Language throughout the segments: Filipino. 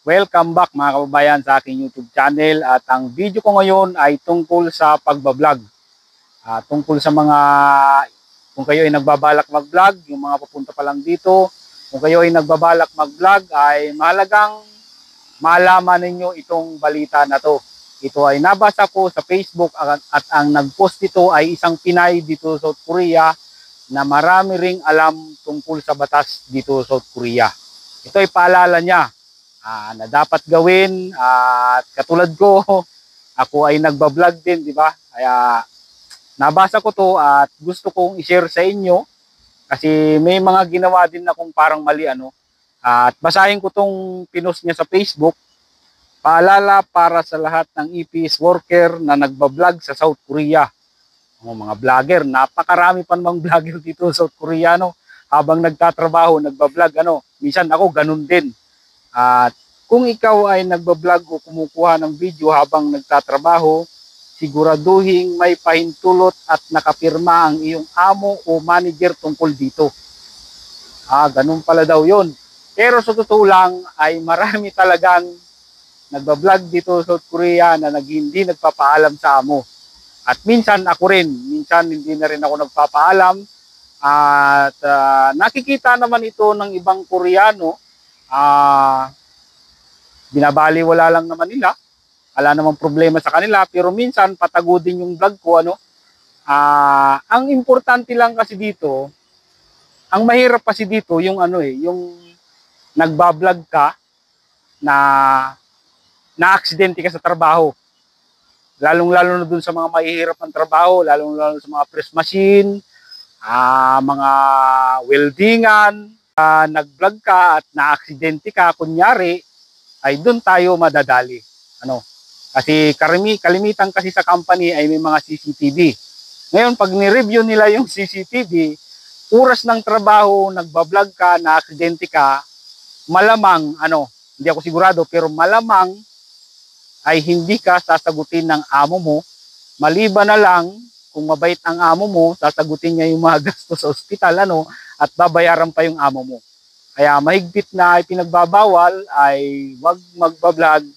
Welcome back mga kababayan sa aking YouTube channel at ang video ko ngayon ay tungkol sa pagbablog. Tungkol sa mga, kung kayo ay nagbabalak mag-vlog, yung mga papunta pa lang dito, kung kayo ay nagbabalak mag-vlog ay mahalagang malaman ninyo itong balita na to. Ito ay nabasa ko sa Facebook at ang nag-post dito ay isang Pinay dito sa South Korea na marami ring alam tungkol sa batas dito sa South Korea. Ito ay paalala niya na dapat gawin at katulad ko, ako ay nagbablog din, di ba? Kaya nabasa ko to at gusto kong i-share sa inyo kasi may mga ginawa din akong parang mali at basahin ko tong pinost niya sa Facebook. Paalala para sa lahat ng EPS worker na nagbablog sa South Korea. Mga vlogger, napakarami pa namang vlogger dito sa South Korea habang nagtatrabaho, nagbablog Minsan ako ganun din. At kung ikaw ay nagbablog o kumukuha ng video habang nagtatrabaho, siguraduhin may pahintulot at nakapirma ang iyong amo o manager tungkol dito. Ganun pala daw yun. Pero sa totoo lang ay marami talagang nagbablog dito sa South Korea na hindi nagpapaalam sa amo. At minsan ako rin, minsan hindi na rin ako nagpapaalam. At nakikita naman ito ng ibang Koreano, binabaliwala lang naman nila, wala namang problema sa kanila, pero minsan patago din yung vlog ko. Ang importante lang kasi dito, ang mahirap kasi dito yung yung nagbablog ka na aksidente ka sa trabaho. Lalong-lalo na dun sa mga mahihirap ang trabaho, lalong-lalo sa mga press machine, mga weldingan, nag-vlog ka at na-aksidente ka, kunyari, ay doon tayo madadali. Kasi kalimitan kasi sa company ay may mga CCTV. Ngayon, pag ni-review nila yung CCTV, oras ng trabaho, nagbablog ka, na-aksidente ka, malamang, hindi ako sigurado, pero malamang ay hindi ka sasagutin ng amo mo. Maliban na lang, kung mabait ang amo mo, sasagutin niya yung mga gastos sa ospital, at babayaran pa yung amo mo. Kaya mahigpit na ipinagbabawal ay wag magbablog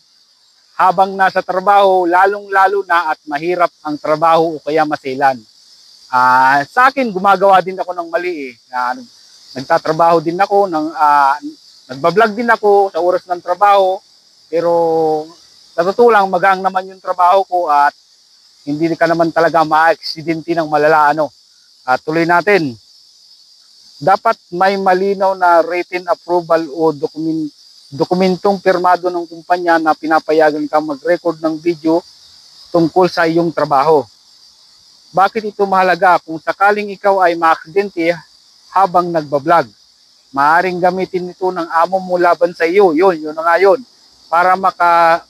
habang nasa trabaho, lalong-lalo na at mahirap ang trabaho o kaya maselan. Sa akin, gumagawa din ako ng mali. Nagtatrabaho din ako, nagbablog din ako sa oras ng trabaho, pero sa totoo lang, magang naman yung trabaho ko at hindi ka naman talaga ma-aksidente ng malala. Tuloy natin. Dapat may malinaw na written approval o dokumentong pirmado ng kumpanya na pinapayagan ka mag-record ng video tungkol sa iyong trabaho. Bakit ito mahalaga? Kung sakaling ikaw ay ma-aksidente habang nagbablog, maaaring gamitin ito ng amo mo laban sa iyo. Yun na nga yun. Para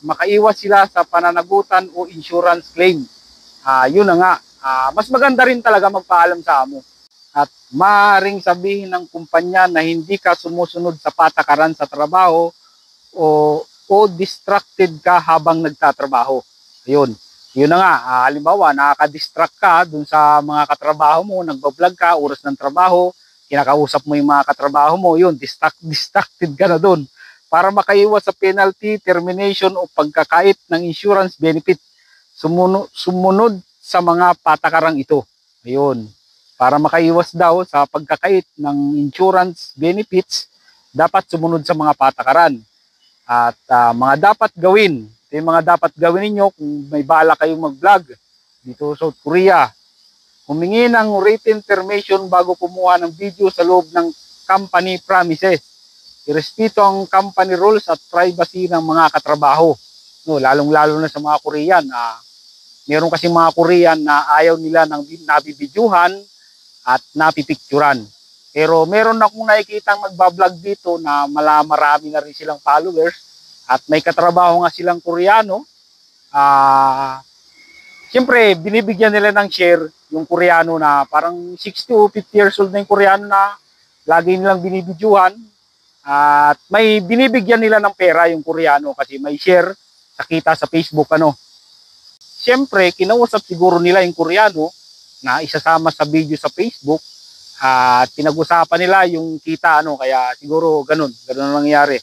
makaiwas sila sa pananagutan o insurance claim. Yun na nga. Mas maganda rin talaga magpaalam sa amo. At maaaring sabihin ng kumpanya na hindi ka sumusunod sa patakaran sa trabaho o distracted ka habang nagtatrabaho. Yun na nga. Halimbawa, nakaka-distract ka dun sa mga katrabaho mo, nagbablog ka, oras ng trabaho, kinakausap mo yung mga katrabaho mo, yun, distracted ka na dun. Para makaiwas sa penalty, termination o pagkakait ng insurance benefit, sumunod sa mga patakarang ito. Ayun. Para makaiwas daw sa pagkakait ng insurance benefits, dapat sumunod sa mga patakaran. At mga dapat gawin, ito yung mga dapat gawin ninyo kung may bala kayong mag-vlog dito sa South Korea. Humingi ng written permission bago kumuha ng video sa loob ng company premises. Irespeto ang company rules at privacy ng mga katrabaho. Lalong-lalo na sa mga Korean. Meron kasi mga Korean na ayaw nila ng nabibidyuhan at napipicturan. Pero meron akong nakikitang magbablog dito na marami na rin silang followers at may katrabaho nga silang Koreano. Siyempre, binibigyan nila ng share yung Koreano na parang 60 to 50 years old na yung Koreano na lagi nilang binibidyuhan. At may binibigyan nila ng pera yung Koreano kasi may share sa kita sa Facebook. Siyempre, kinausap siguro nila yung Koreano na isasama sa video sa Facebook at pinag-usapan nila yung kita kaya siguro ganun ang nangyayari.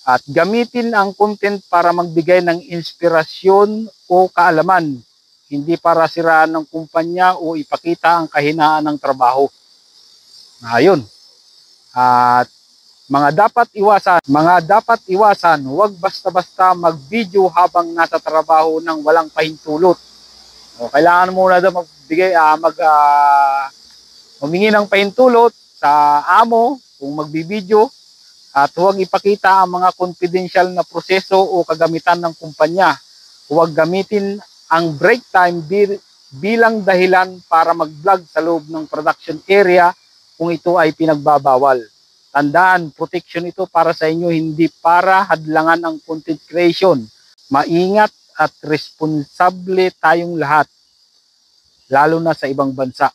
At gamitin ang content para magbigay ng inspirasyon o kaalaman, hindi para siraan ng kumpanya o ipakita ang kahinaan ng trabaho. Ayun. At mga dapat iwasan, huwag basta-basta mag-video habang nasa trabaho nang walang pahintulot. O, kailangan muna daw humingi ng pahintulot sa amo kung magbibideo, at huwag ipakita ang mga confidential na proseso o kagamitan ng kumpanya. Huwag gamitin ang break time bilang dahilan para mag-vlog sa loob ng production area kung ito ay pinagbabawal. Tandaan, protection ito para sa inyo, hindi para hadlangan ang content creation. Maingat at responsable tayong lahat, lalo na sa ibang bansa.